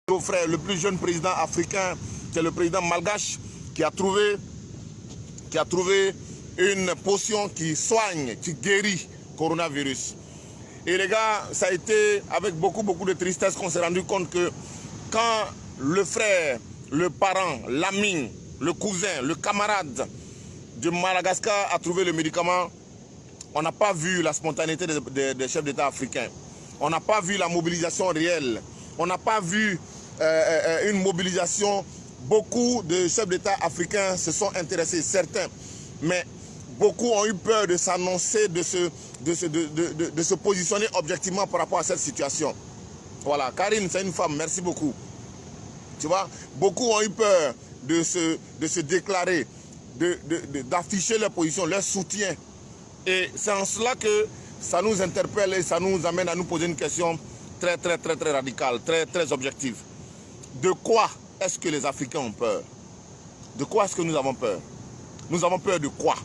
Nos frères, le plus jeune président africain, c'est le président malgache qui a trouvé une potion qui soigne, qui guérit le coronavirus. Et les gars, ça a été avec beaucoup de tristesse qu'on s'est rendu compte que quand le frère, le parent, l'ami, le cousin, le camarade de Madagascar a trouvé le médicament, on n'a pas vu la spontanéité des chefs d'État africains. On n'a pas vu la mobilisation réelle. On n'a pas vu une mobilisation. Beaucoup de chefs d'État africains se sont intéressés, certains. Mais beaucoup ont eu peur de s'annoncer, de se positionner objectivement par rapport à cette situation. Voilà, Karine, c'est une femme, merci beaucoup. Tu vois, beaucoup ont eu peur de se déclarer, d'afficher leur position, leur soutien. Et c'est en cela que ça nous interpelle et ça nous amène à nous poser une question très radicale, très objective. De quoi est-ce que les Africains ont peur? De quoi est-ce que nous avons peur? Nous avons peur de quoi?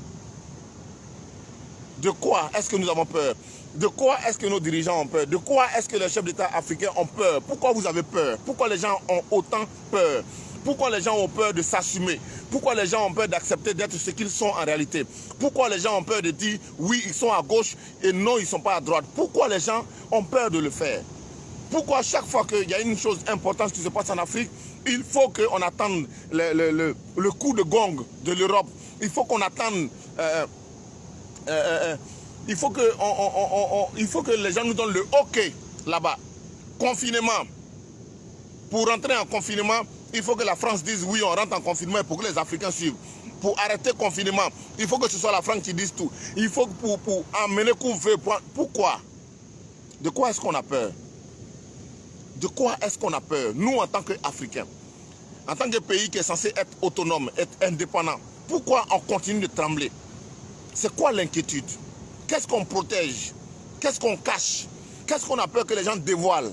De quoi est-ce que nous avons peur? De quoi est-ce que nos dirigeants ont peur? De quoi est-ce que les chefs d'État africains ont peur? Pourquoi vous avez peur? Pourquoi les gens ont autant peur? Pourquoi les gens ont peur de s'assumer? Pourquoi les gens ont peur d'accepter d'être ce qu'ils sont en réalité? Pourquoi les gens ont peur de dire oui, ils sont à gauche et non, ils ne sont pas à droite? Pourquoi les gens ont peur de le faire? Pourquoi chaque fois qu'il y a une chose importante qui se passe en Afrique, il faut qu'on attende le coup de gong de l'Europe? Il faut qu'on attende... il faut que les gens nous donnent le OK là-bas. Confinement. Pour rentrer en confinement, il faut que la France dise oui, on rentre en confinement pour que les Africains suivent. Pour arrêter le confinement, il faut que ce soit la France qui dise tout. Il faut que pour emmener couvre-feu. Pourquoi? De quoi est-ce qu'on a peur? De quoi est-ce qu'on a peur? Nous, en tant qu'Africains, en tant que pays qui est censé être autonome, être indépendant, pourquoi on continue de trembler? C'est quoi l'inquiétude? Qu'est-ce qu'on protège? Qu'est-ce qu'on cache? Qu'est-ce qu'on a peur que les gens dévoilent?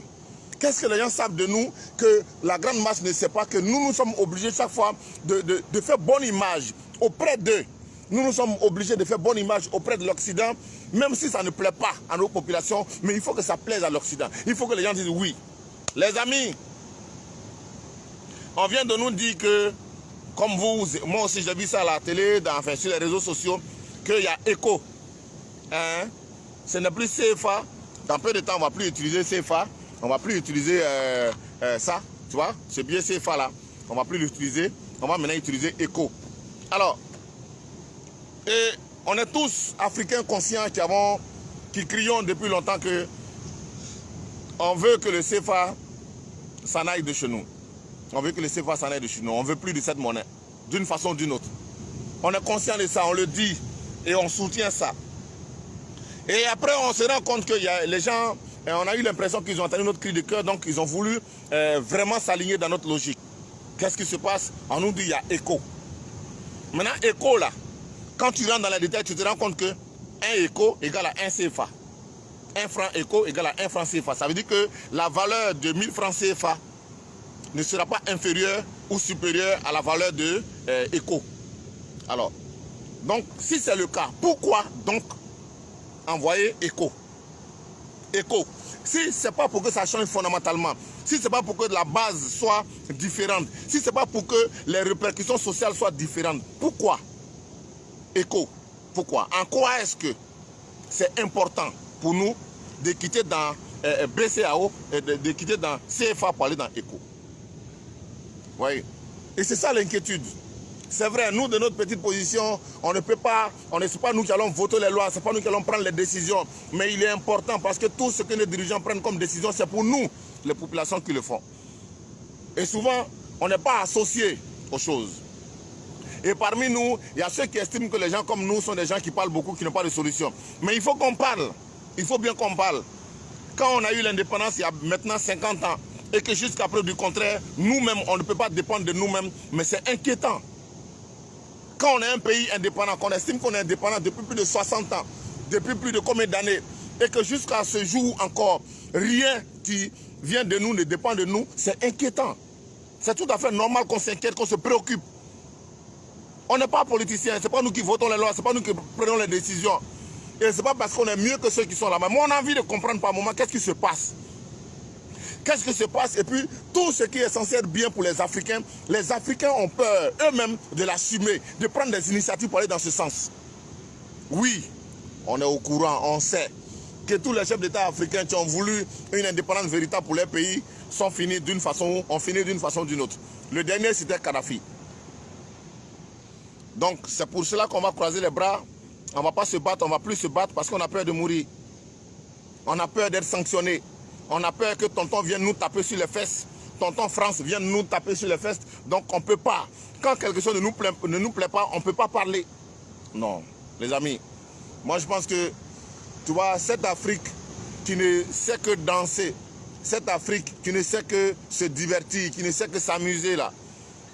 Qu'est-ce que les gens savent de nous que la grande masse ne sait pas? Que nous sommes obligés chaque fois de faire bonne image auprès d'eux. Nous sommes obligés de faire bonne image auprès de l'Occident, même si ça ne plaît pas à nos populations, mais il faut que ça plaise à l'Occident. Il faut que les gens disent oui. Les amis, on vient de nous dire que, comme vous, moi aussi j'ai vu ça à la télé, enfin sur les réseaux sociaux, qu'il y a ECO. Hein? Ce n'est plus CFA. Dans peu de temps, on ne va plus utiliser CFA. On ne va plus utiliser ça. Tu vois, ce billet CFA là. On ne va plus l'utiliser. On va maintenant utiliser ECO. Alors, et on est tous Africains conscients qui crions depuis longtemps que on veut que le CFA s'en aille de chez nous. On veut que le CFA s'en aille de chez nous. On ne veut plus de cette monnaie. D'une façon ou d'une autre. On est conscient de ça, on le dit. Et on soutient ça. Et après, on se rend compte que les gens, on a eu l'impression qu'ils ont entendu notre cri de cœur, donc ils ont voulu vraiment s'aligner dans notre logique. Qu'est-ce qui se passe? On nous dit qu'il y a ECO. Maintenant, ECO là, quand tu rentres dans les détails, tu te rends compte que 1 ECO égale à 1 CFA. 1 franc ECO égale à 1 franc CFA. Ça veut dire que la valeur de 1000 francs CFA ne sera pas inférieure ou supérieure à la valeur de ECO. Alors, donc, si c'est le cas, pourquoi donc envoyer ECO? ECO. Si ce n'est pas pour que ça change fondamentalement, si ce n'est pas pour que la base soit différente, si ce n'est pas pour que les répercussions sociales soient différentes, pourquoi ECO? Pourquoi? En quoi est-ce que c'est important pour nous de quitter dans BCAO et de quitter dans CFA pour aller dans ECO? Oui. Et c'est ça l'inquiétude. C'est vrai, nous, de notre petite position, on ne peut pas, c'est pas nous qui allons voter les lois, c'est pas nous qui allons prendre les décisions. Mais il est important parce que tout ce que les dirigeants prennent comme décision, c'est pour nous, les populations qui le font. Et souvent, on n'est pas associés aux choses. Et parmi nous, il y a ceux qui estiment que les gens comme nous sont des gens qui parlent beaucoup, qui n'ont pas de solution. Mais il faut qu'on parle. Il faut bien qu'on parle. Quand on a eu l'indépendance, il y a maintenant 50 ans, et que jusqu'à preuve du contraire, nous-mêmes, on ne peut pas dépendre de nous-mêmes, mais c'est inquiétant. Quand on est un pays indépendant, qu'on estime qu'on est indépendant depuis plus de 60 ans, depuis plus de combien d'années, et que jusqu'à ce jour encore, rien qui vient de nous ne dépend de nous, c'est inquiétant. C'est tout à fait normal qu'on s'inquiète, qu'on se préoccupe. On n'est pas politiciens, ce n'est pas nous qui votons les lois, ce n'est pas nous qui prenons les décisions. Et ce n'est pas parce qu'on est mieux que ceux qui sont là. Mais moi, on a envie de comprendre par moment qu'est-ce qui se passe. Qu'est-ce qui se passe? Et puis, tout ce qui est censé être bien pour les Africains ont peur eux-mêmes de l'assumer, de prendre des initiatives pour aller dans ce sens. Oui, on est au courant, on sait que tous les chefs d'État africains qui ont voulu une indépendance véritable pour leur pays ont fini d'une façon ou d'une autre. Le dernier, c'était Kadhafi. Donc, c'est pour cela qu'on va croiser les bras. On ne va pas se battre, on ne va plus se battre parce qu'on a peur de mourir. On a peur d'être sanctionné. On a peur que tonton vienne nous taper sur les fesses. Tonton France vienne nous taper sur les fesses. Donc, on ne peut pas. Quand quelque chose ne nous plaît pas, on ne peut pas parler. Non, les amis. Moi, je pense que, tu vois, cette Afrique qui ne sait que danser, cette Afrique qui ne sait que se divertir, qui ne sait que s'amuser là,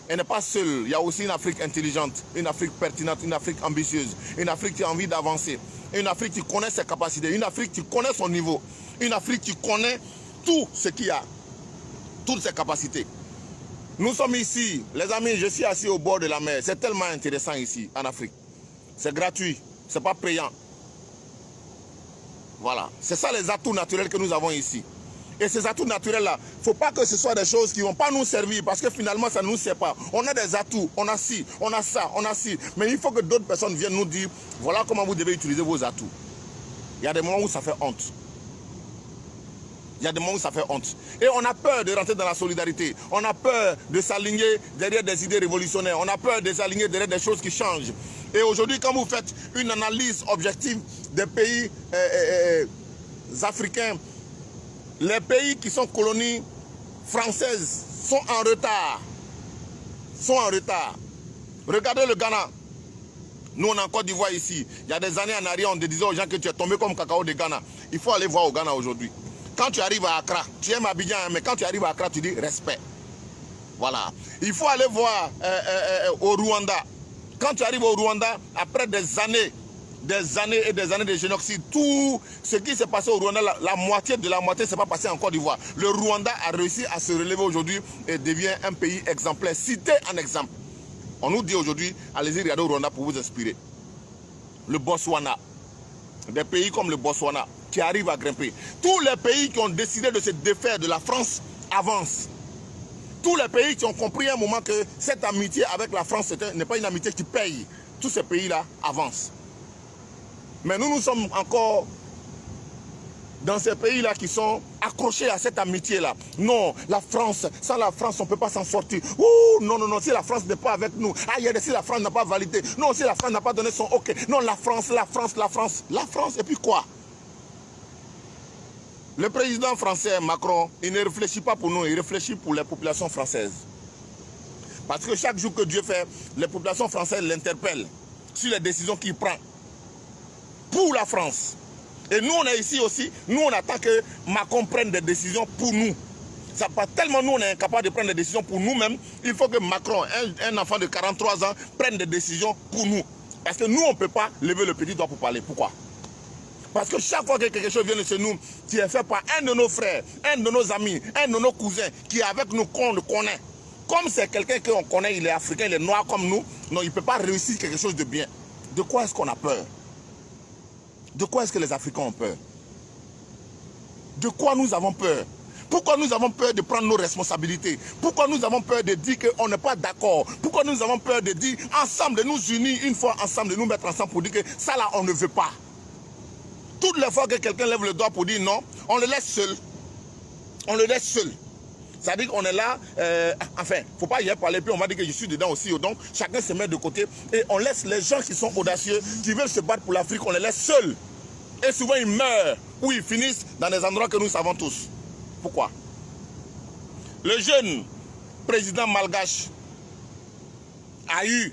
elle n'est pas seule. Il y a aussi une Afrique intelligente, une Afrique pertinente, une Afrique ambitieuse, une Afrique qui a envie d'avancer, une Afrique qui connaît ses capacités, une Afrique qui connaît son niveau, une Afrique qui connaît tout ce qu'il y a, toutes ses capacités. Nous sommes ici, les amis, je suis assis au bord de la mer. C'est tellement intéressant ici, en Afrique. C'est gratuit, c'est pas payant. Voilà, c'est ça les atouts naturels que nous avons ici. Et ces atouts naturels-là, il ne faut pas que ce soit des choses qui ne vont pas nous servir parce que finalement, ça ne nous sert pas. On a des atouts, on a ci, on a ça, on a ci. Mais il faut que d'autres personnes viennent nous dire, voilà comment vous devez utiliser vos atouts. Il y a des moments où ça fait honte. Il y a des moments où ça fait honte. Et on a peur de rentrer dans la solidarité. On a peur de s'aligner derrière des idées révolutionnaires. On a peur de s'aligner derrière des choses qui changent. Et aujourd'hui, quand vous faites une analyse objective des pays africains, les pays qui sont colonies françaises sont en retard. Regardez le Ghana. Nous, on est en Côte d'Ivoire ici. Il y a des années en arrière, on disait aux gens que tu es tombé comme cacao de Ghana. Il faut aller voir au Ghana aujourd'hui. Quand tu arrives à Accra, tu aimes Abidjan, mais quand tu arrives à Accra, tu dis respect. Voilà. Il faut aller voir au Rwanda. Quand tu arrives au Rwanda, après des années et des années de génocide, tout ce qui s'est passé au Rwanda, la moitié de la moitié ne s'est pas passé en Côte d'Ivoire. Le Rwanda a réussi à se relever aujourd'hui et devient un pays exemplaire, cité en exemple. On nous dit aujourd'hui, allez-y regarder au Rwanda pour vous inspirer. Le Botswana, des pays comme le Botswana qui arrivent à grimper. Tous les pays qui ont décidé de se défaire de la France avancent. Tous les pays qui ont compris à un moment que cette amitié avec la France n'est pas une amitié qui paye. Tous ces pays-là avancent. Mais nous sommes encore dans ces pays-là qui sont accrochés à cette amitié-là. Non, la France, sans la France, on ne peut pas s'en sortir. Ouh, non, non, non, si la France n'est pas avec nous. Aïe, si la France n'a pas validé. Non, si la France n'a pas donné son OK. Non, la France, la France, la France. La France, et puis quoi? Le président français, Macron, il ne réfléchit pas pour nous, il réfléchit pour les populations françaises. Parce que chaque jour que Dieu fait, les populations françaises l'interpellent sur les décisions qu'il prend pour la France. Et nous, on est ici aussi, nous, on attend que Macron prenne des décisions pour nous. Ça pas tellement nous, on est incapable de prendre des décisions pour nous-mêmes. Il faut que Macron, un enfant de 43 ans, prenne des décisions pour nous. Parce que nous, on ne peut pas lever le petit doigt pour parler. Pourquoi? Parce que chaque fois que quelque chose vient de chez nous, qui est fait par un de nos frères, un de nos amis, un de nos cousins, qui est avec nous, qu'on le connaît. Comme c'est quelqu'un qu'on connaît, il est africain, il est noir comme nous, non, il ne peut pas réussir quelque chose de bien. De quoi est-ce qu'on a peur? De quoi est-ce que les Africains ont peur? De quoi nous avons peur? Pourquoi nous avons peur de prendre nos responsabilités? Pourquoi nous avons peur de dire qu'on n'est pas d'accord? Pourquoi nous avons peur de dire ensemble, de nous unir une fois ensemble, de nous mettre ensemble pour dire que ça là, on ne veut pas? Toutes les fois que quelqu'un lève le doigt pour dire non, on le laisse seul. On le laisse seul. C'est-à-dire qu'on est là, enfin, il ne faut pas y parler, puis on va dire que je suis dedans aussi. Donc, chacun se met de côté et on laisse les gens qui sont audacieux, qui veulent se battre pour l'Afrique, on les laisse seuls. Et souvent, ils meurent ou ils finissent dans des endroits que nous savons tous. Pourquoi? Le jeune président malgache a eu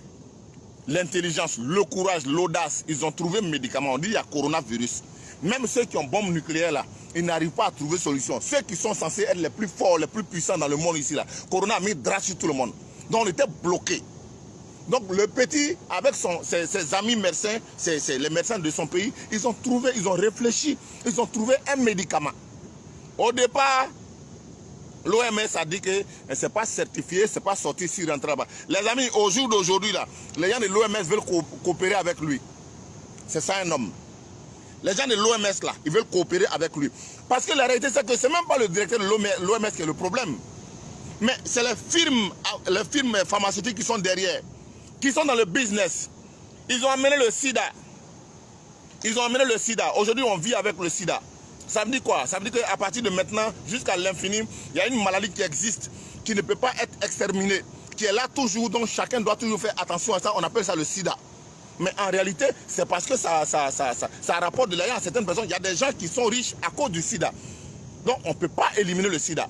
l'intelligence, le courage, l'audace. Ils ont trouvé un médicament. On dit qu'il y a coronavirus. Même ceux qui ont bombe nucléaire là, ils n'arrivent pas à trouver solution. Ceux qui sont censés être les plus forts, les plus puissants dans le monde ici là, Corona a mis drache sur tout le monde. Donc on était bloqué. Donc le petit, avec ses amis médecins, les médecins de son pays, ils ont trouvé, ils ont réfléchi, ils ont trouvé un médicament. Au départ, l'OMS a dit que ce n'est pas certifié, ce n'est pas sorti si rentre là-bas. Les amis, au jour d'aujourd'hui, là, les gens de l'OMS veulent coopérer avec lui. C'est ça un homme. Les gens de l'OMS là, ils veulent coopérer avec lui. Parce que la réalité, c'est que ce n'est même pas le directeur de l'OMS qui est le problème. Mais c'est les firmes pharmaceutiques qui sont derrière, qui sont dans le business. Ils ont amené le sida. Ils ont amené le sida. Aujourd'hui, on vit avec le sida. Ça veut dire quoi? Ça veut dire qu'à partir de maintenant, jusqu'à l'infini, il y a une maladie qui existe, qui ne peut pas être exterminée, qui est là toujours, donc chacun doit toujours faire attention à ça. On appelle ça le sida. Mais en réalité, c'est parce que ça rapporte de l'argent à certaines personnes. Il y a des gens qui sont riches à cause du sida. Donc, on ne peut pas éliminer le sida.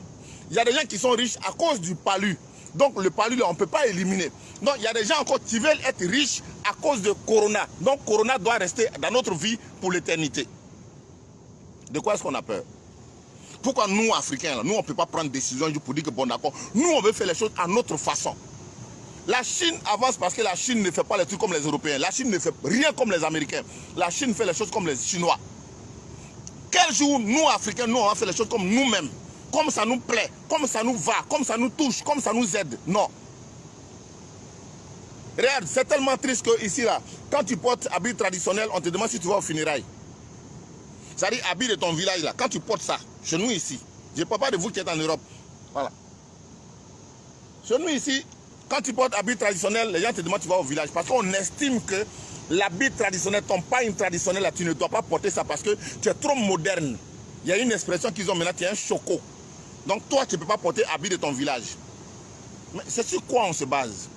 Il y a des gens qui sont riches à cause du palu. Donc, le palu, là, on ne peut pas éliminer. Donc, il y a des gens encore qui veulent être riches à cause de Corona. Donc, Corona doit rester dans notre vie pour l'éternité. De quoi est-ce qu'on a peur? Pourquoi nous, Africains, là, nous, on ne peut pas prendre décision pour dire que bon, d'accord, nous, on veut faire les choses à notre façon. La Chine avance parce que la Chine ne fait pas les trucs comme les Européens. La Chine ne fait rien comme les Américains. La Chine fait les choses comme les Chinois. Quel jour, nous, Africains, nous, on va faire les choses comme nous-mêmes? Comme ça nous plaît, comme ça nous va, comme ça nous touche, comme ça nous aide. Non. Regarde, c'est tellement triste que ici, là, quand tu portes habit traditionnel, on te demande si tu vas au funérailles. C'est-à-dire, habit de ton village, là, quand tu portes ça, chez nous ici, je ne parle pas de vous qui êtes en Europe. Voilà. Chez nous ici, quand tu portes habit traditionnel, les gens te demandent si tu vas au village. Parce qu'on estime que l'habit traditionnel, ton pagne traditionnel, là, tu ne dois pas porter ça parce que tu es trop moderne. Il y a une expression qu'ils ont maintenant, tu es un choco. Donc toi, tu ne peux pas porter habit de ton village. Mais c'est sur quoi on se base?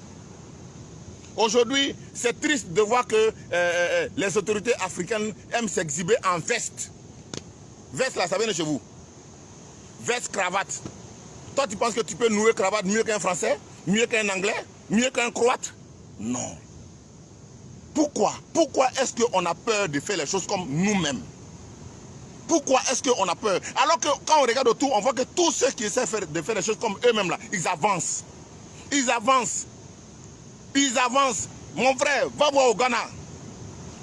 Aujourd'hui, c'est triste de voir que les autorités africaines aiment s'exhiber en veste. Veste là, ça vient de chez vous. Veste, cravate. Toi, tu penses que tu peux nouer cravate mieux qu'un Français? Mieux qu'un Anglais? Mieux qu'un Croate? Non. Pourquoi? Pourquoi est-ce qu'on a peur de faire les choses comme nous-mêmes? Pourquoi est-ce qu'on a peur? Alors que quand on regarde autour, on voit que tous ceux qui essaient de faire les choses comme eux-mêmes, là, ils avancent. Ils avancent. Ils avancent. Mon frère, va voir au Ghana.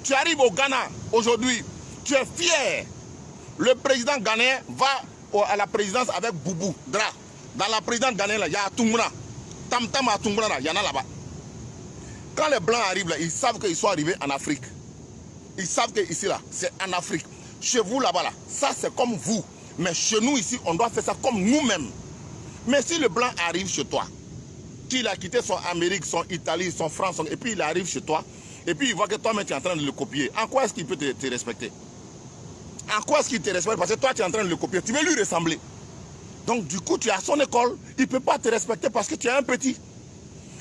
Tu arrives au Ghana aujourd'hui, tu es fier. Le président ghanéen va à la présidence avec Boubou Dra. Dans la présidence ghanéenne, il y a Tunguna. Tam Tam à Tunguna, il y en a là-bas. Quand les Blancs arrivent là, ils savent qu'ils sont arrivés en Afrique. Ils savent que ici là, c'est en Afrique. Chez vous là-bas, là, ça c'est comme vous. Mais chez nous ici, on doit faire ça comme nous-mêmes. Mais si le blanc arrive chez toi, qu'il a quitté son Amérique, son Italie, son France, et puis il arrive chez toi, et puis il voit que toi-même tu es en train de le copier, en quoi est-ce qu'il peut te respecter? En quoi est-ce qu'il te respecte? Parce que toi tu es en train de le copier, tu veux lui ressembler. Donc du coup tu es à son école, il ne peut pas te respecter parce que tu es un petit.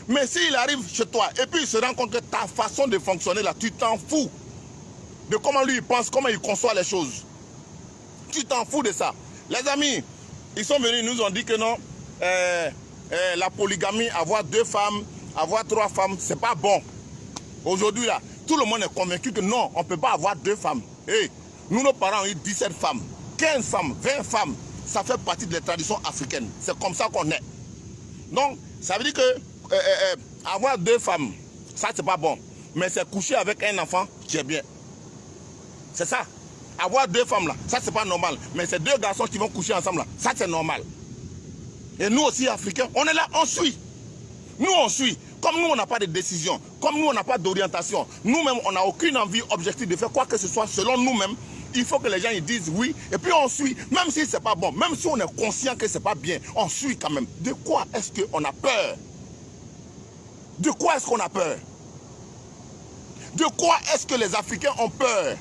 Mais s'il arrive chez toi, et puis il se rend compte que ta façon de fonctionner là, tu t'en fous de comment lui il pense, comment il conçoit les choses. Tu t'en fous de ça. Les amis, ils sont venus, ils nous ont dit que non, la polygamie, avoir 2 femmes, avoir 3 femmes, c'est pas bon. Aujourd'hui là, tout le monde est convaincu que non, on ne peut pas avoir 2 femmes. Hey, nous, nos parents ont eu 17 femmes, 15 femmes, 20 femmes. Ça fait partie des traditions africaines. C'est comme ça qu'on est. Donc, ça veut dire que avoir 2 femmes, ça c'est pas bon. Mais c'est coucher avec un enfant, tu es bien. C'est ça. Avoir 2 femmes là, ça c'est pas normal. Mais c'est 2 garçons qui vont coucher ensemble là, ça c'est normal. Et nous aussi Africains, on est là, on suit. Nous on suit. Comme nous on n'a pas de décision, comme nous on n'a pas d'orientation, nous-mêmes on n'a aucune envie objective de faire quoi que ce soit selon nous-mêmes. Il faut que les gens ils disent oui et puis on suit. Même si c'est pas bon, même si on est conscient que c'est pas bien, on suit quand même. De quoi est-ce qu'on a peur? De quoi est-ce qu'on a peur? De quoi est-ce que les Africains ont peur?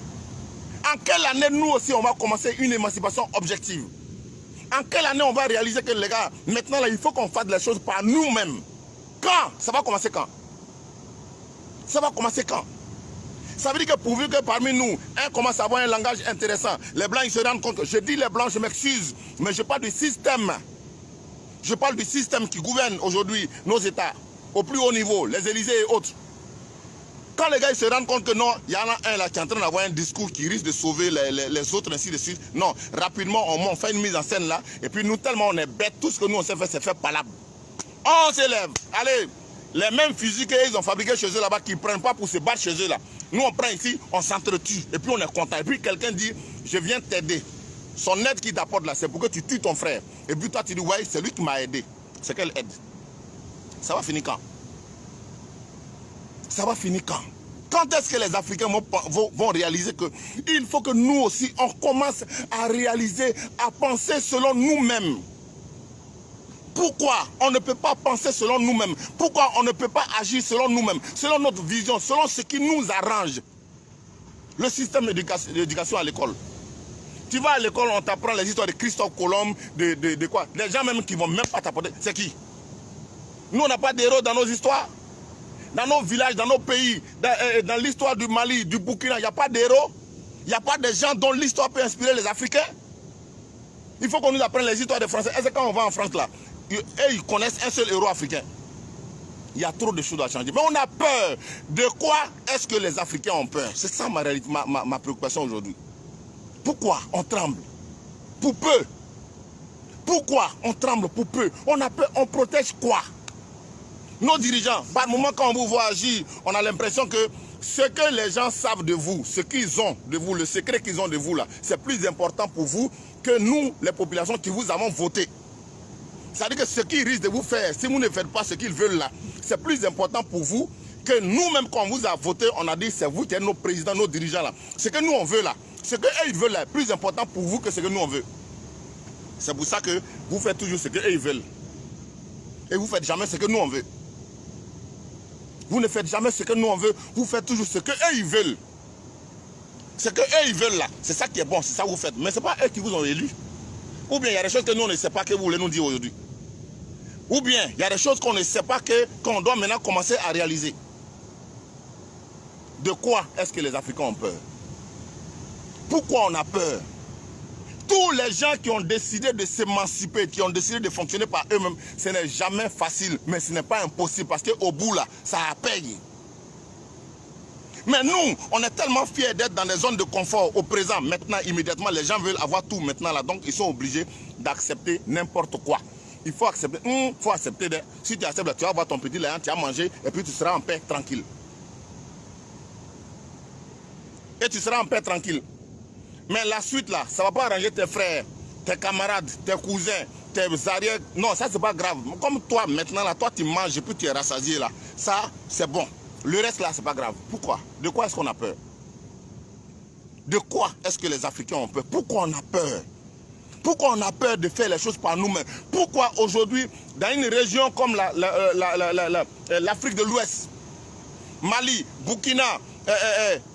En quelle année, nous aussi, on va commencer une émancipation objective? En quelle année, on va réaliser que, les gars, maintenant, là, il faut qu'on fasse les choses par nous-mêmes? Quand? Ça va commencer quand? Ça va commencer quand? Ça veut dire que pourvu que parmi nous, un commence à avoir un langage intéressant, les Blancs, ils se rendent compte. Je dis les Blancs, je m'excuse, mais je parle du système. Je parle du système qui gouverne aujourd'hui nos États, au plus haut niveau, les Élysées et autres. Quand les gars ils se rendent compte que non, il y en a un là qui est en train d'avoir un discours qui risque de sauver les autres, ainsi de suite. Non, rapidement, on fait une mise en scène là. Et puis nous, tellement on est bêtes, tout ce que nous on sait faire, c'est faire palabre. On s'élève. Allez, les mêmes fusils qu'ils ont fabriqués chez eux là-bas, qui ne prennent pas pour se battre chez eux là. Nous on prend ici, on s'entretue. Et puis on est content. Et puis quelqu'un dit, je viens t'aider. Son aide qui t'apporte là, c'est pour que tu tues ton frère. Et puis toi tu dis, ouais, c'est lui qui m'a aidé. C'est quelle aide? Ça va finir quand? Ça va finir quand? Quand est-ce que les Africains vont réaliser qu'il faut que nous aussi, on commence à réaliser, à penser selon nous-mêmes? Pourquoi on ne peut pas penser selon nous-mêmes? Pourquoi on ne peut pas agir selon nous-mêmes, selon notre vision, selon ce qui nous arrange? Le système d'éducation à l'école. Tu vas à l'école, on t'apprend les histoires de Christophe Colomb, de quoi? Les gens même qui ne vont même pas t'apporter. C'est qui? Nous, on n'a pas d'héros dans nos histoires. Dans nos villages, dans nos pays, dans l'histoire du Mali, du Burkina, il n'y a pas d'héros. Il n'y a pas de gens dont l'histoire peut inspirer les Africains. Il faut qu'on nous apprenne les histoires des Français. Est-ce que quand on va en France là, ils connaissent un seul héros africain? Il y a trop de choses à changer. Mais on a peur. De quoi est-ce que les Africains ont peur? C'est ça ma préoccupation aujourd'hui. Pourquoi on tremble? Pour peu. Pourquoi on tremble pour peu? On a peur, on protège quoi? Nos dirigeants, par moment quand on vous voit agir, on a l'impression que ce que les gens savent de vous, ce qu'ils ont de vous, le secret qu'ils ont de vous là, c'est plus important pour vous que nous, les populations qui vous avons voté. C'est-à-dire que ce qu'ils risquent de vous faire, si vous ne faites pas ce qu'ils veulent là, c'est plus important pour vous que nous-mêmes quand on vous a voté, on a dit c'est vous qui êtes nos présidents, nos dirigeants là. Ce que nous on veut là, ce qu'eux ils veulent là, est plus important pour vous que ce que nous on veut. C'est pour ça que vous faites toujours ce qu'eux ils veulent. Et vous ne faites jamais ce que nous on veut. Vous ne faites jamais ce que nous on veut, vous faites toujours ce qu'eux ils veulent. Ce qu'eux ils veulent là, c'est ça qui est bon, c'est ça que vous faites. Mais ce n'est pas eux qui vous ont élus. Ou bien il y a des choses que nous on ne sait pas que vous voulez nous dire aujourd'hui. Ou bien il y a des choses qu'on ne sait pas qu'on doit maintenant commencer à réaliser. De quoi est-ce que les Africains ont peur? Pourquoi on a peur? Tous les gens qui ont décidé de s'émanciper, qui ont décidé de fonctionner par eux-mêmes, ce n'est jamais facile, mais ce n'est pas impossible parce qu'au bout là, ça paye. Mais nous, on est tellement fiers d'être dans des zones de confort au présent, maintenant, immédiatement, les gens veulent avoir tout maintenant là, donc ils sont obligés d'accepter n'importe quoi. Il faut accepter, si tu acceptes, tu vas avoir ton petit lait, tu vas manger et puis tu seras en paix, tranquille. Et tu seras en paix, tranquille. Mais la suite là, ça ne va pas arranger tes frères, tes camarades, tes cousins, tes arrières. Non, ça c'est pas grave. Comme toi maintenant là, toi tu manges et puis tu es rassasié là. Ça c'est bon. Le reste là c'est pas grave. Pourquoi? De quoi est-ce qu'on a peur? De quoi est-ce que les Africains ont peur? Pourquoi on a peur? Pourquoi on a peur de faire les choses par nous-mêmes? Pourquoi aujourd'hui, dans une région comme l'Afrique de l'Ouest, Mali, Burkina,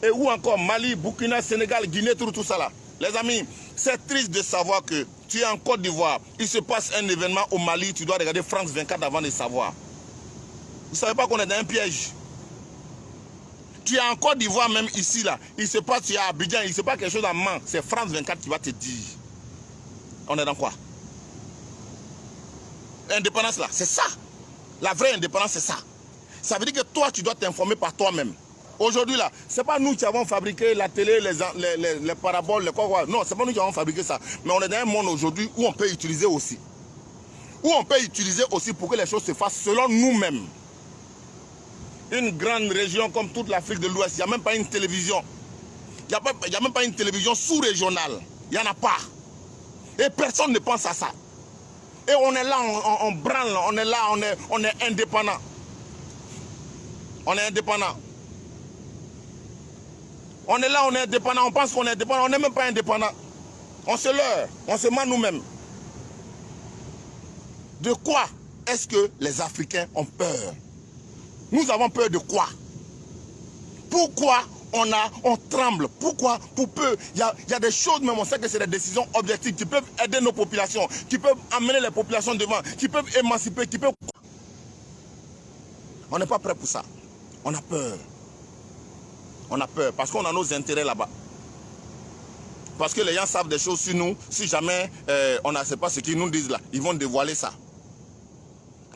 et où encore Mali, Burkina, Sénégal, Guinée, tout ça là. Les amis, c'est triste de savoir que tu es en Côte d'Ivoire, il se passe un événement au Mali, tu dois regarder France 24 avant de savoir. Vous ne savez pas qu'on est dans un piège? Tu es en Côte d'Ivoire même ici là, il se passe, tu es à Abidjan, il se passe quelque chose à Mans, c'est France 24 qui va te dire. On est dans quoi? L'indépendance là, c'est ça. La vraie indépendance, c'est ça. Ça veut dire que toi, tu dois t'informer par toi-même. Aujourd'hui, là, ce n'est pas nous qui avons fabriqué la télé, les paraboles, les quoi. Non, ce n'est pas nous qui avons fabriqué ça. Mais on est dans un monde aujourd'hui où on peut utiliser aussi. Où on peut utiliser aussi pour que les choses se fassent selon nous-mêmes. Une grande région comme toute l'Afrique de l'Ouest, il n'y a même pas une télévision. Il n'y a même pas une télévision sous-régionale. Il n'y en a pas. Et personne ne pense à ça. Et on est là, on branle, on est là, on est indépendant. On est indépendant. On est là, on est indépendant, on pense qu'on est indépendant, on n'est même pas indépendant. On se leurre, on se ment nous-mêmes. De quoi est-ce que les Africains ont peur? Nous avons peur de quoi? Pourquoi on tremble? Pourquoi? Pour peu. Il y a des choses, même on sait que c'est des décisions objectives qui peuvent aider nos populations, qui peuvent amener les populations devant, qui peuvent émanciper, qui peuvent... On n'est pas prêt pour ça. On a peur. On a peur parce qu'on a nos intérêts là-bas. Parce que les gens savent des choses sur nous. Si jamais on ne sait pas ce qu'ils nous disent là, ils vont dévoiler ça.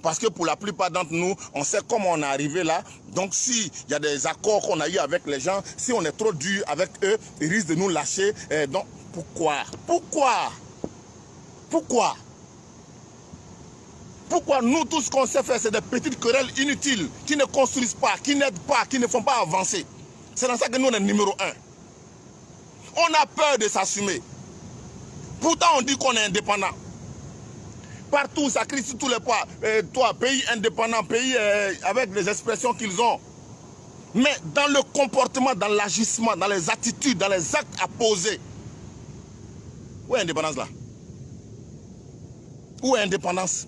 Parce que pour la plupart d'entre nous, on sait comment on est arrivé là. Donc s'il y a des accords qu'on a eu avec les gens, si on est trop dur avec eux, ils risquent de nous lâcher. Donc pourquoi? Pourquoi? Pourquoi? Pourquoi nous, tout ce qu'on sait faire, c'est des petites querelles inutiles, qui ne construisent pas, qui n'aident pas, qui ne font pas avancer. C'est dans ça que nous, on est numéro 1. On a peur de s'assumer. Pourtant, on dit qu'on est indépendant. Partout, ça crie sur tous les points. Toi, pays indépendant, pays avec les expressions qu'ils ont. Mais dans le comportement, dans l'agissement, dans les attitudes, dans les actes à poser, où est l'indépendance là? Où est indépendance?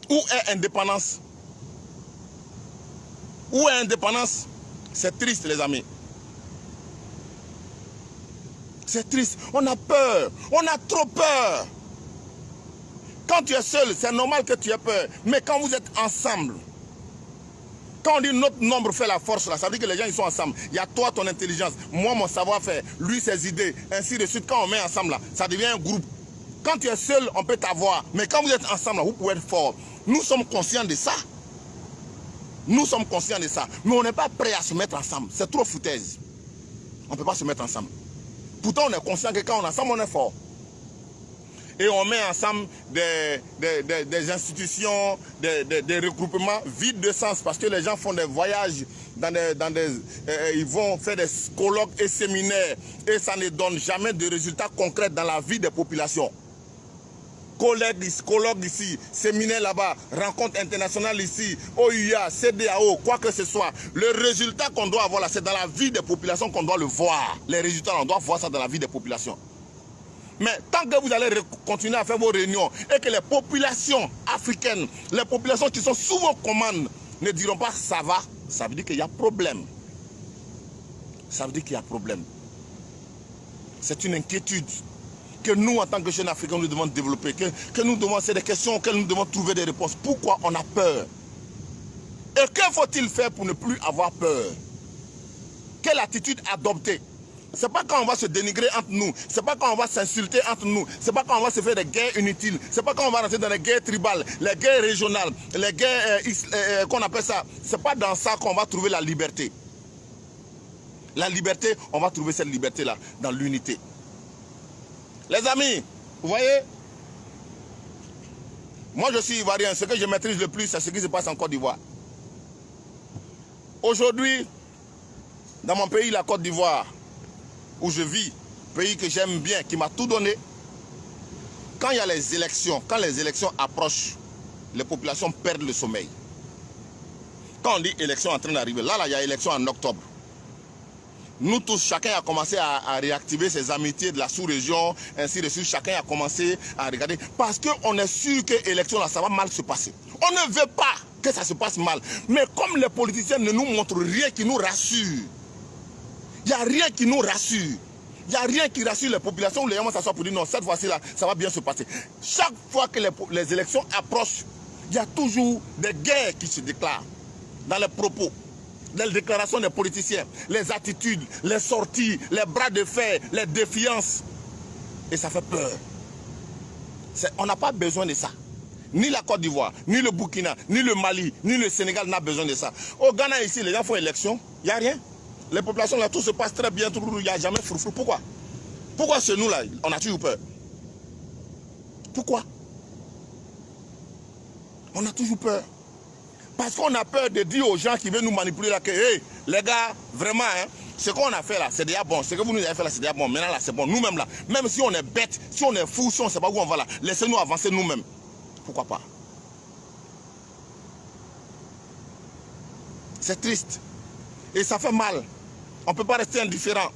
Où est indépendance? Où est indépendance? C'est triste, les amis. C'est triste. On a peur. On a trop peur. Quand tu es seul, c'est normal que tu aies peur. Mais quand vous êtes ensemble, quand on dit notre nombre fait la force, là, ça veut dire que les gens ils sont ensemble. Il y a toi, ton intelligence, moi, mon savoir-faire, lui, ses idées, ainsi de suite. Quand on met ensemble, là, ça devient un groupe. Quand tu es seul, on peut t'avoir. Mais quand vous êtes ensemble, là, vous pouvez être fort. Nous sommes conscients de ça. Nous sommes conscients de ça. Mais on n'est pas prêt à se mettre ensemble. C'est trop foutaise. On ne peut pas se mettre ensemble. Pourtant, on est conscient que quand on est ensemble, on est fort. Et on met ensemble des institutions, des regroupements vides de sens. Parce que les gens font des voyages, ils vont faire des colloques et séminaires. Et ça ne donne jamais de résultats concrets dans la vie des populations. Colloques ici, séminaire là-bas, rencontre internationale ici, OUA, CDAO, quoi que ce soit. Le résultat qu'on doit avoir là, c'est dans la vie des populations qu'on doit le voir. Les résultats, on doit voir ça dans la vie des populations. Mais tant que vous allez continuer à faire vos réunions et que les populations africaines, les populations qui sont sous vos commandes ne diront pas ça va, ça veut dire qu'il y a problème. Ça veut dire qu'il y a problème. C'est une inquiétude que nous, en tant que jeunes Africains, nous devons développer, que nous devons, c'est des questions auxquelles nous devons trouver des réponses. Pourquoi on a peur? Et que faut-il faire pour ne plus avoir peur? Quelle attitude adopter? Ce n'est pas quand on va se dénigrer entre nous, ce n'est pas quand on va s'insulter entre nous, ce n'est pas quand on va se faire des guerres inutiles, ce n'est pas quand on va rentrer dans les guerres tribales, les guerres régionales, les guerres, qu'on appelle ça, ce n'est pas dans ça qu'on va trouver la liberté. La liberté, on va trouver cette liberté-là dans l'unité. Les amis, vous voyez, moi je suis ivoirien, ce que je maîtrise le plus, c'est ce qui se passe en Côte d'Ivoire. Aujourd'hui, dans mon pays, la Côte d'Ivoire, où je vis, pays que j'aime bien, qui m'a tout donné, quand il y a les élections, quand les élections approchent, les populations perdent le sommeil. Quand on dit élection en train d'arriver, là, il y a élection en octobre. Nous tous, chacun a commencé à réactiver ses amitiés de la sous-région, ainsi de suite. Chacun a commencé à regarder. Parce qu'on est sûr que l'élection, là, ça va mal se passer. On ne veut pas que ça se passe mal. Mais comme les politiciens ne nous montrent rien qui nous rassure, il n'y a rien qui nous rassure. Il n'y a rien qui rassure les populations où les gens s'assoient pour dire non, cette fois-ci, là, ça va bien se passer. Chaque fois que les élections approchent, il y a toujours des guerres qui se déclarent dans les propos. Les déclarations des politiciens, les attitudes, les sorties, les bras de fer, les défiances. Et ça fait peur. On n'a pas besoin de ça. Ni la Côte d'Ivoire, ni le Burkina, ni le Mali, ni le Sénégal n'a besoin de ça. Au Ghana ici, les gens font élection, il n'y a rien. Les populations là, tout se passe très bien, il n'y a jamais froufrou. Pourquoi? Pourquoi chez nous là, on a toujours peur? Pourquoi? On a toujours peur. Parce qu'on a peur de dire aux gens qui veulent nous manipuler là que, hey, les gars, vraiment, hein, ce qu'on a fait là, c'est déjà bon. Ce que vous nous avez fait là, c'est déjà bon. Maintenant là, c'est bon. Nous-mêmes là, même si on est bête, si on est fou, si on ne sait pas où on va là, laissez-nous avancer nous-mêmes. Pourquoi pas? C'est triste. Et ça fait mal. On ne peut pas rester indifférent.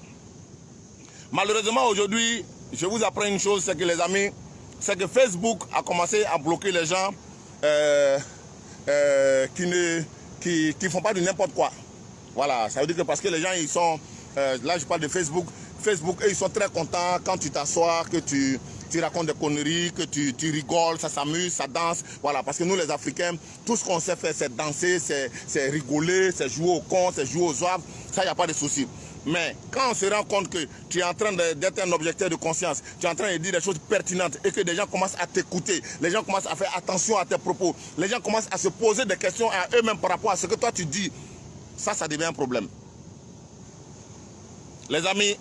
Malheureusement, aujourd'hui, je vous apprends une chose, c'est que les amis, c'est que Facebook a commencé à bloquer les gens qui font pas de n'importe quoi. Voilà, ça veut dire que parce que les gens, ils sont... là, je parle de Facebook. Facebook, eux, ils sont très contents quand tu t'assois, que tu racontes des conneries, que tu rigoles, ça s'amuse, ça danse. Voilà, parce que nous, les Africains, tout ce qu'on sait faire, c'est danser, c'est rigoler, c'est jouer au con, c'est jouer aux oeuvres. Ça, il n'y a pas de souci. Mais quand on se rend compte que tu es en train d'être un objecteur de conscience, tu es en train de dire des choses pertinentes et que des gens commencent à t'écouter, les gens commencent à faire attention à tes propos, les gens commencent à se poser des questions à eux-mêmes par rapport à ce que toi tu dis, ça devient un problème. Les amis,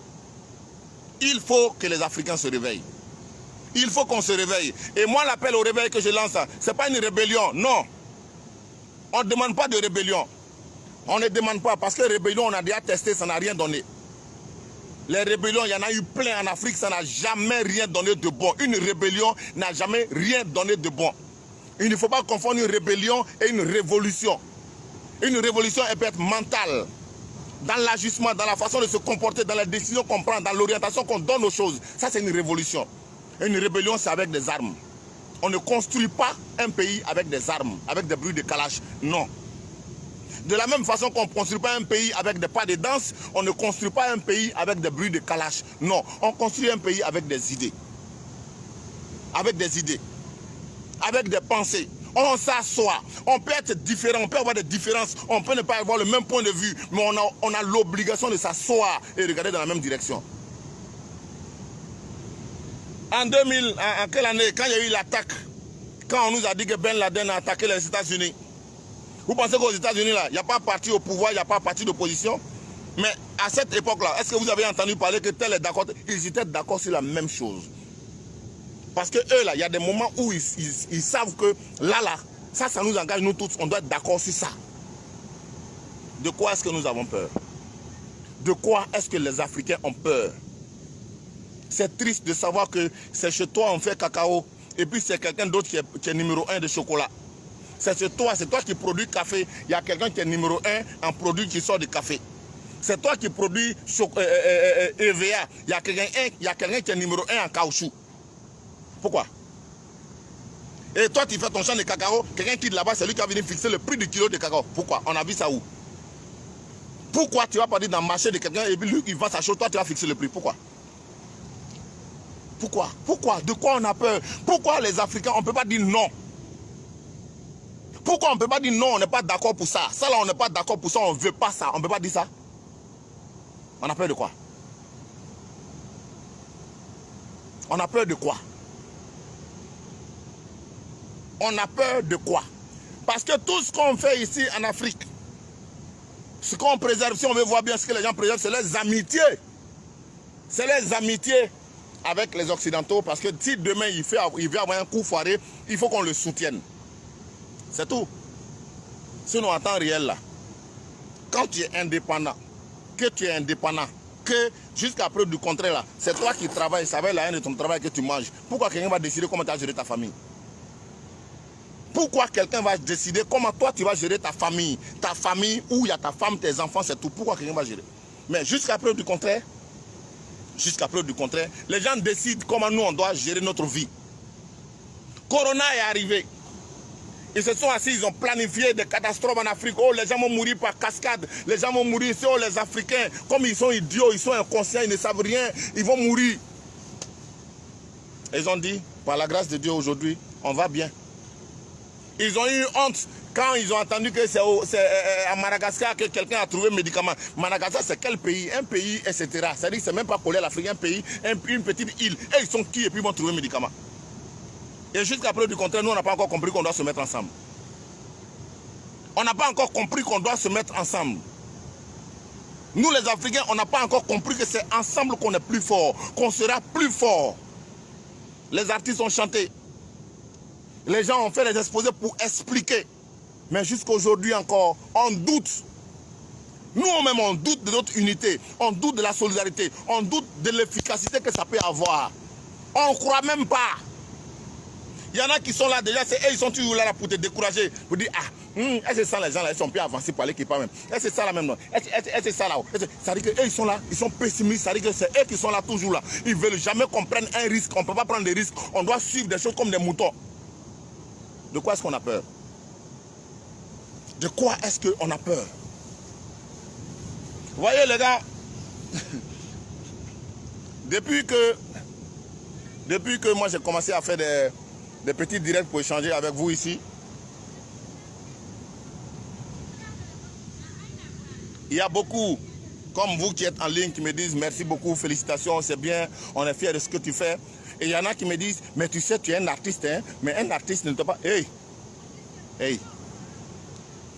il faut que les Africains se réveillent. Il faut qu'on se réveille. Et moi, l'appel au réveil que je lance, ce n'est pas une rébellion, non. On ne demande pas de rébellion. On ne demande pas, parce que rébellion, on a déjà testé, ça n'a rien donné. Les rébellions, il y en a eu plein en Afrique, ça n'a jamais rien donné de bon. Une rébellion n'a jamais rien donné de bon. Il ne faut pas confondre une rébellion et une révolution. Une révolution, elle peut être mentale. Dans l'ajustement, dans la façon de se comporter, dans les décisions qu'on prend, dans l'orientation qu'on donne aux choses. Ça, c'est une révolution. Et une rébellion, c'est avec des armes. On ne construit pas un pays avec des armes, avec des bruits de calache. Non. De la même façon qu'on ne construit pas un pays avec des pas de danse, on ne construit pas un pays avec des bruits de calache. Non. On construit un pays avec des idées. Avec des idées. Avec des pensées. On s'assoit. On peut être différent, on peut avoir des différences, on peut ne pas avoir le même point de vue, mais on a l'obligation de s'asseoir et regarder dans la même direction. En 2000, en quelle année, quand il y a eu l'attaque, quand on nous a dit que Ben Laden a attaqué les États-Unis, vous pensez qu'aux États-Unis, là, il n'y a pas parti au pouvoir, il n'y a pas parti d'opposition? Mais à cette époque-là, est-ce que vous avez entendu parler que tel est d'accord? Ils étaient d'accord sur la même chose. Parce que eux, là, il y a des moments où ils savent que là, ça nous engage, nous tous, on doit être d'accord sur ça. De quoi est-ce que nous avons peur? De quoi est-ce que les Africains ont peur? C'est triste de savoir que c'est chez toi on fait cacao et puis c'est quelqu'un d'autre qui est numéro 1 de chocolat. C'est toi qui produis café, il y a quelqu'un qui est numéro 1 en produit qui sort du café. C'est toi qui produis EVA, il y a quelqu'un qui est numéro 1 en caoutchouc. Pourquoi? Et toi tu fais ton champ de cacao, quelqu'un qui est là-bas, c'est lui qui va venir fixer le prix du kilo de cacao. Pourquoi? On a vu ça où? Pourquoi tu vas pas dire dans le marché de quelqu'un et puis lui il vend sa chose, toi tu vas fixer le prix? Pourquoi? Pourquoi? Pourquoi? De quoi on a peur? Pourquoi les Africains, on ne peut pas dire non? Pourquoi on ne peut pas dire non, on n'est pas d'accord pour ça? Ça là, on n'est pas d'accord pour ça, on ne veut pas ça. On ne peut pas dire ça? On a peur de quoi? On a peur de quoi? On a peur de quoi? Parce que tout ce qu'on fait ici en Afrique, ce qu'on préserve, si on veut voir bien ce que les gens préservent, c'est les amitiés. C'est les amitiés avec les Occidentaux, parce que si demain il veut avoir un coup foiré, il faut qu'on le soutienne. C'est tout. Sinon, en temps réel, là, quand tu es indépendant, que jusqu'à preuve du contraire, là, c'est toi qui travailles, ça va être la haine de ton travail que tu manges. Pourquoi quelqu'un va décider comment tu vas gérer ta famille? Pourquoi quelqu'un va décider comment toi tu vas gérer ta famille? Ta famille, où il y a ta femme, tes enfants, c'est tout. Pourquoi quelqu'un va gérer? Mais jusqu'à preuve du contraire, les gens décident comment nous on doit gérer notre vie. Corona est arrivé. Ils se sont assis, ils ont planifié des catastrophes en Afrique. Oh, les gens vont mourir par cascade. Les gens vont mourir ici. Oh, les Africains, comme ils sont idiots, ils sont inconscients, ils ne savent rien. Ils vont mourir. Ils ont dit, par la grâce de Dieu aujourd'hui, on va bien. Ils ont eu honte quand ils ont entendu que c'est à Madagascar que quelqu'un a trouvé un médicament. Madagascar, c'est quel pays? Un pays, etc. C'est-à-dire que c'est même pas collé à l'Afrique, un pays, une petite île. Et ils sont qui et puis ils vont trouver un médicament. Et jusqu'à preuve du contraire, nous, on n'a pas encore compris qu'on doit se mettre ensemble. On n'a pas encore compris qu'on doit se mettre ensemble. Nous, les Africains, on n'a pas encore compris que c'est ensemble qu'on est plus fort, qu'on sera plus fort. Les artistes ont chanté. Les gens ont fait des exposés pour expliquer. Mais jusqu'aujourd'hui encore, on doute. Nous-mêmes, on doute de notre unité. On doute de la solidarité. On doute de l'efficacité que ça peut avoir. On ne croit même pas. Il y en a qui sont là déjà, ils sont toujours là pour te décourager. Pour dire, est-ce que c'est ça les gens là, ils sont plus avancés pour aller qui parlent même. Est-ce que c'est ça là même non? Est-ce que c'est ça là? Ça veut dire qu'eux ils sont là, ils sont pessimistes, ça veut dire que c'est eux qui sont là toujours là. Ils ne veulent jamais qu'on prenne un risque, on ne peut pas prendre des risques. On doit suivre des choses comme des moutons. De quoi est-ce qu'on a peur? De quoi est-ce qu'on a peur? Vous voyez les gars, depuis que moi j'ai commencé à faire des petits directs pour échanger avec vous ici, il y a beaucoup comme vous qui êtes en ligne qui me disent merci beaucoup, félicitations, c'est bien, on est fiers de ce que tu fais. Et il y en a qui me disent, mais tu sais, tu es un artiste, hein, mais un artiste ne doit pas... Hey,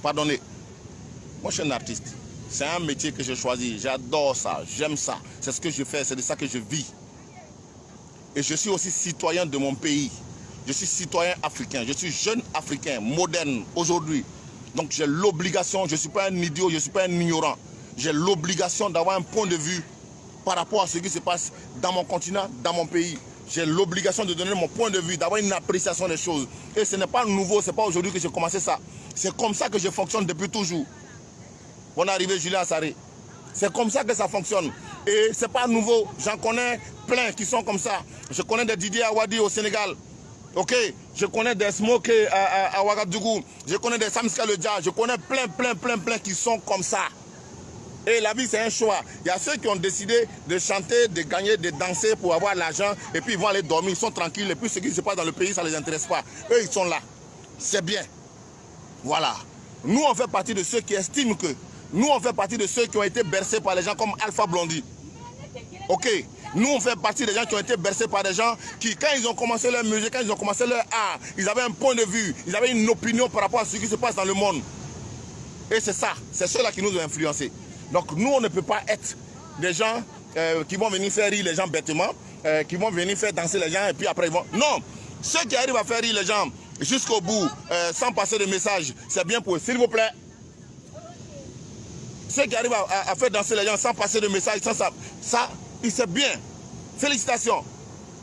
pardonnez, moi je suis un artiste. C'est un métier que j'ai choisi, j'adore ça, j'aime ça, c'est ce que je fais, c'est de ça que je vis. Et je suis aussi citoyen de mon pays. Je suis citoyen africain, je suis jeune africain, moderne, aujourd'hui. Donc j'ai l'obligation, je ne suis pas un idiot, je ne suis pas un ignorant. J'ai l'obligation d'avoir un point de vue par rapport à ce qui se passe dans mon continent, dans mon pays. j'ai l'obligation de donner mon point de vue, d'avoir une appréciation des choses. Et ce n'est pas nouveau, ce n'est pas aujourd'hui que j'ai commencé ça. C'est comme ça que je fonctionne depuis toujours. On est arrivé Julien Assaré. C'est comme ça que ça fonctionne. Et ce n'est pas nouveau. J'en connais plein qui sont comme ça. Je connais des Didier Awadi au Sénégal. Ok, je connais des Smoke à Ouagadougou. Je connais des Samska le Dja. Je connais plein qui sont comme ça. Et la vie, c'est un choix. Il y a ceux qui ont décidé de chanter, de gagner, de danser pour avoir l'argent. Et puis ils vont aller dormir, ils sont tranquilles. Et puis ce qui se passe dans le pays, ça ne les intéresse pas. Eux, ils sont là. C'est bien. Voilà. Nous, on fait partie de ceux qui estiment que... Nous, on fait partie de ceux qui ont été bercés par les gens comme Alpha Blondy. Ok. Nous, on fait partie des gens qui ont été bercés par des gens qui, quand ils ont commencé leur musique, quand ils ont commencé leur art, ils avaient un point de vue, ils avaient une opinion par rapport à ce qui se passe dans le monde. Et c'est ça. C'est ceux-là qui nous ont influencés. Donc nous, on ne peut pas être des gens qui vont venir faire rire les gens bêtement, qui vont venir faire danser les gens et puis après ils vont... Non, ceux qui arrivent à faire rire les gens jusqu'au bout, sans passer de message, c'est bien pour eux, s'il vous plaît. Ceux qui arrivent à faire danser les gens sans passer de message, sans ça, c'est bien. Félicitations.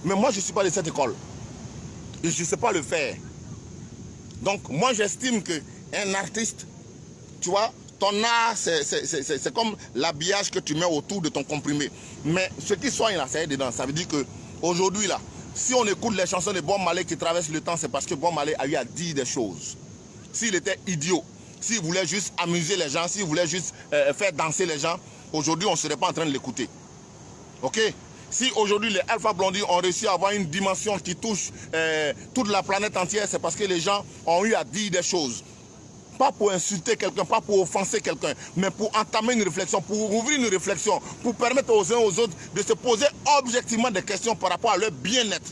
Mais moi, je ne suis pas de cette école. Et je ne sais pas le faire. Donc moi, j'estime qu'un artiste, tu vois, ton art, c'est comme l'habillage que tu mets autour de ton comprimé. Mais ce qui soigne là, c'est dedans. Ça veut dire qu'aujourd'hui, là, si on écoute les chansons de Bob Marley qui traversent le temps, c'est parce que Bob Marley a eu à dire des choses. S'il était idiot, s'il voulait juste amuser les gens, s'il voulait juste faire danser les gens, aujourd'hui, on ne serait pas en train de l'écouter. Ok? Si aujourd'hui, les Alpha Blondy ont réussi à avoir une dimension qui touche toute la planète entière, c'est parce que les gens ont eu à dire des choses. Pas pour insulter quelqu'un, pas pour offenser quelqu'un, mais pour entamer une réflexion, pour ouvrir une réflexion, pour permettre aux uns aux autres de se poser objectivement des questions par rapport à leur bien-être.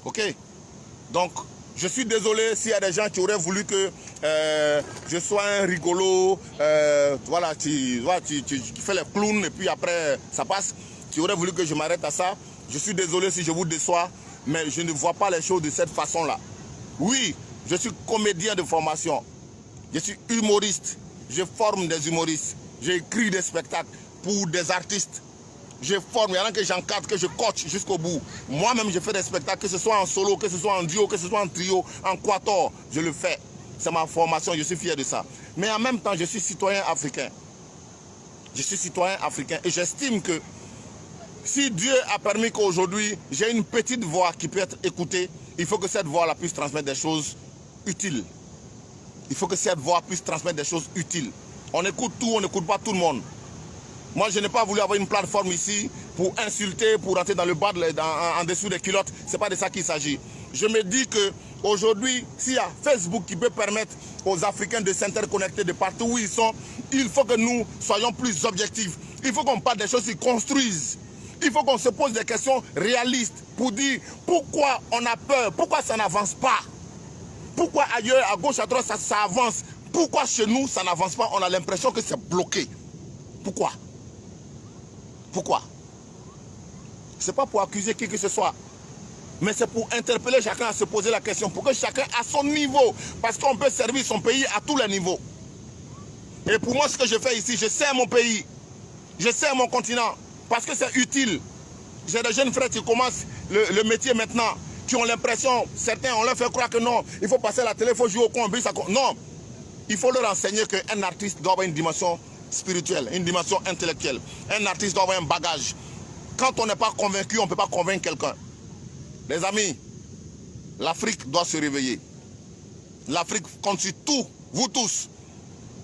Ok? Donc, je suis désolé s'il y a des gens qui auraient voulu que je sois un rigolo, voilà, tu fais les clowns et puis après ça passe. Tu aurais voulu que je m'arrête à ça. Je suis désolé si je vous déçois. Mais je ne vois pas les choses de cette façon-là. Oui, je suis comédien de formation. Je suis humoriste. Je forme des humoristes. J'écris des spectacles pour des artistes. Je forme, il y en a que j'encadre, que je coach jusqu'au bout. Moi-même, je fais des spectacles, que ce soit en solo, que ce soit en duo, que ce soit en trio, en quatuor. Je le fais. C'est ma formation, je suis fier de ça. Mais en même temps, je suis citoyen africain. Je suis citoyen africain et j'estime que si Dieu a permis qu'aujourd'hui, j'ai une petite voix qui peut être écoutée, il faut que cette voix-là puisse transmettre des choses utiles. Il faut que cette voix puisse transmettre des choses utiles. On écoute tout, on n'écoute pas tout le monde. Moi, je n'ai pas voulu avoir une plateforme ici pour insulter, pour rentrer dans le bas, en dessous des culottes. Ce n'est pas de ça qu'il s'agit. Je me dis qu'aujourd'hui, s'il y a Facebook qui peut permettre aux Africains de s'interconnecter de partout où ils sont, il faut que nous soyons plus objectifs. Il faut qu'on parle des choses qui construisent. Il faut qu'on se pose des questions réalistes pour dire pourquoi on a peur, pourquoi ça n'avance pas. Pourquoi ailleurs, à gauche, à droite, ça avance. Pourquoi chez nous, ça n'avance pas, on a l'impression que c'est bloqué. Pourquoi? Pourquoi? Ce n'est pas pour accuser qui que ce soit. Mais c'est pour interpeller chacun à se poser la question. Pour que chacun à son niveau. Parce qu'on peut servir son pays à tous les niveaux. Et pour moi, ce que je fais ici, je sers mon pays. Je sers mon continent. Parce que c'est utile. J'ai des jeunes frères qui commencent le métier maintenant, qui ont l'impression, certains, on leur fait croire que non, il faut passer à la télé, il faut jouer au con, non. Il faut leur enseigner qu'un artiste doit avoir une dimension spirituelle, une dimension intellectuelle. Un artiste doit avoir un bagage. Quand on n'est pas convaincu, on ne peut pas convaincre quelqu'un. Les amis, l'Afrique doit se réveiller. L'Afrique compte sur tout, vous tous,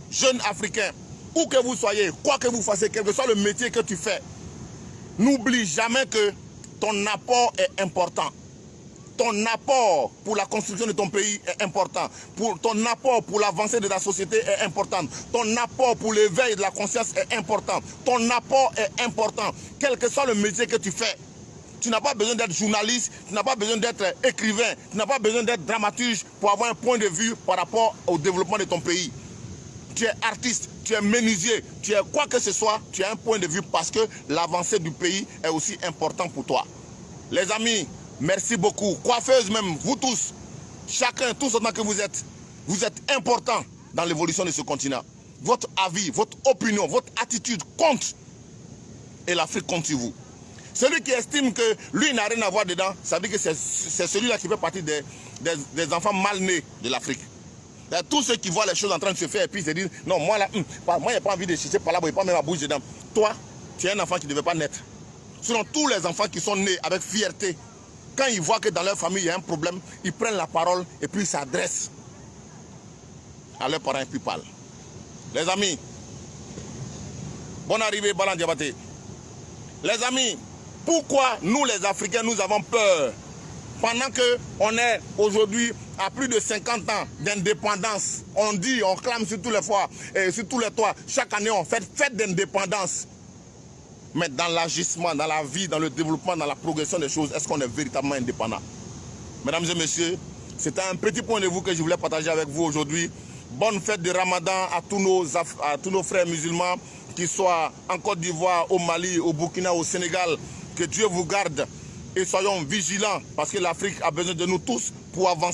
jeunes Africains, où que vous soyez, quoi que vous fassiez, quel que soit le métier que tu fais, n'oublie jamais que ton apport est important. Ton apport pour la construction de ton pays est important. Ton apport pour l'avancée de la société est important. Ton apport pour l'éveil de la conscience est important. Ton apport est important. Quel que soit le métier que tu fais. Tu n'as pas besoin d'être journaliste, tu n'as pas besoin d'être écrivain, tu n'as pas besoin d'être dramaturge pour avoir un point de vue par rapport au développement de ton pays. Tu es artiste, tu es menuisier, tu es quoi que ce soit, tu as un point de vue parce que l'avancée du pays est aussi important pour toi. Les amis, merci beaucoup. Coiffeuses même, vous tous, chacun, tous autant que vous êtes importants dans l'évolution de ce continent. Votre avis, votre opinion, votre attitude compte et l'Afrique compte sur vous. Celui qui estime que lui n'a rien à voir dedans, ça veut dire que c'est celui-là qui fait partie des enfants mal nés de l'Afrique. Tous ceux qui voient les choses en train de se faire et puis se disent non, moi là, moi j'ai pas envie de chercher par là, il n'y a pas même ma bouche dedans. Toi, tu es un enfant qui ne devait pas naître. Sinon, tous les enfants qui sont nés avec fierté, quand ils voient que dans leur famille il y a un problème, ils prennent la parole et puis ils s'adressent à leurs parents et puis parlent. Les amis, bonne arrivée, Balan Diabaté. Les amis, pourquoi nous les Africains, nous avons peur pendant qu'on est aujourd'hui à plus de 50 ans d'indépendance? On dit, on clame sur tous les fois, et sur tous les toits, chaque année on fait fête d'indépendance. Mais dans l'agissement, dans la vie, dans le développement, dans la progression des choses, est-ce qu'on est véritablement indépendant? Mesdames et messieurs, c'était un petit point de vue que je voulais partager avec vous aujourd'hui. Bonne fête de Ramadan à tous nos frères musulmans, qu'ils soient en Côte d'Ivoire, au Mali, au Burkina, au Sénégal. Que Dieu vous garde et soyons vigilants parce que l'Afrique a besoin de nous tous pour avancer.